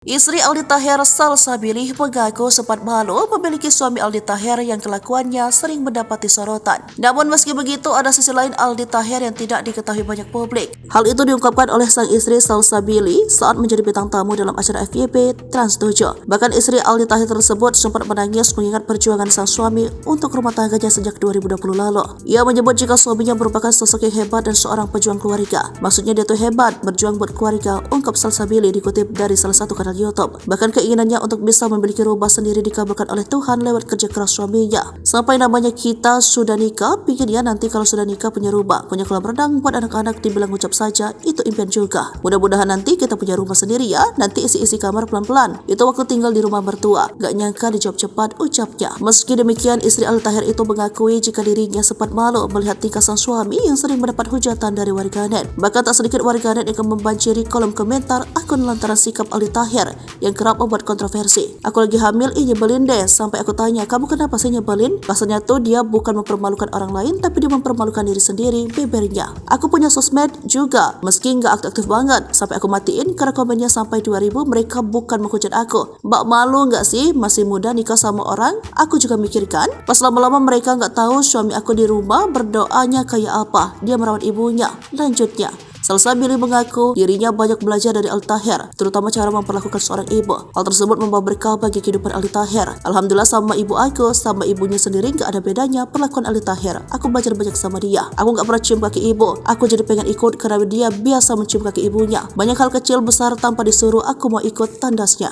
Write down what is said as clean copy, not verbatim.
Istri Aldi Taher, Salsabila, mengaku sempat malu memiliki suami Aldi Taher yang kelakuannya sering mendapati sorotan. Namun meski begitu, ada sisi lain Aldi Taher yang tidak diketahui banyak publik. Hal itu diungkapkan oleh sang istri Salsabila saat menjadi bintang tamu dalam acara FYP Trans 7. Bahkan istri Aldi Taher tersebut sempat menangis mengingat perjuangan sang suami untuk rumah tangganya sejak 2020 lalu. Ia menyebut jika suaminya merupakan sosok yang hebat dan seorang pejuang keluarga. Maksudnya dia tuh hebat berjuang buat keluarga, ungkap Salsabila dikutip dari salah satu kanal YouTube. Bahkan keinginannya untuk bisa memiliki rumah sendiri dikabulkan oleh Tuhan lewat kerja keras suaminya. Sampai namanya kita sudah nikah, pikir dia nanti kalau sudah nikah punya rumah, punya kolam renang buat anak-anak, dibilang ucap saja, itu impian juga. Mudah-mudahan nanti kita punya rumah sendiri ya, nanti isi-isi kamar pelan-pelan. Itu waktu tinggal di rumah mertua. Gak nyangka dijawab cepat ucapnya. Meski demikian, istri Aldi Taher itu mengakui jika dirinya sempat malu melihat tingkah sang suami yang sering mendapat hujatan dari warganet. Bahkan tak sedikit warganet yang membanjiri kolom komentar akun lantaran sikap Aldi Taher yang kerap membuat kontroversi. Aku lagi hamil, nyebelin deh. Sampai aku tanya, kamu kenapa sih nyebelin? Rasanya tuh dia bukan mempermalukan orang lain, tapi dia mempermalukan diri sendiri, bebernya. Aku punya sosmed juga, meski nggak aktif banget. Sampai aku matiin karena komennya sampai 2000, mereka bukan menghujat aku. Mbak malu nggak sih? Masih muda nikah sama orang? Aku juga mikirkan, pas lama-lama mereka nggak tahu suami aku di rumah berdoanya kayak apa. Dia merawat ibunya. Lanjutnya, Salsabila mengaku dirinya banyak belajar dari Aldi Taher, terutama cara memperlakukan seorang ibu. Hal tersebut membawa berkah bagi kehidupan Aldi Taher. Alhamdulillah sama ibu aku, sama ibunya sendiri gak ada bedanya perlakuan Aldi Taher. Aku belajar banyak sama dia. Aku gak pernah cium kaki ibu. Aku jadi pengen ikut karena dia biasa mencium kaki ibunya. Banyak hal kecil besar tanpa disuruh aku mau ikut tandasnya.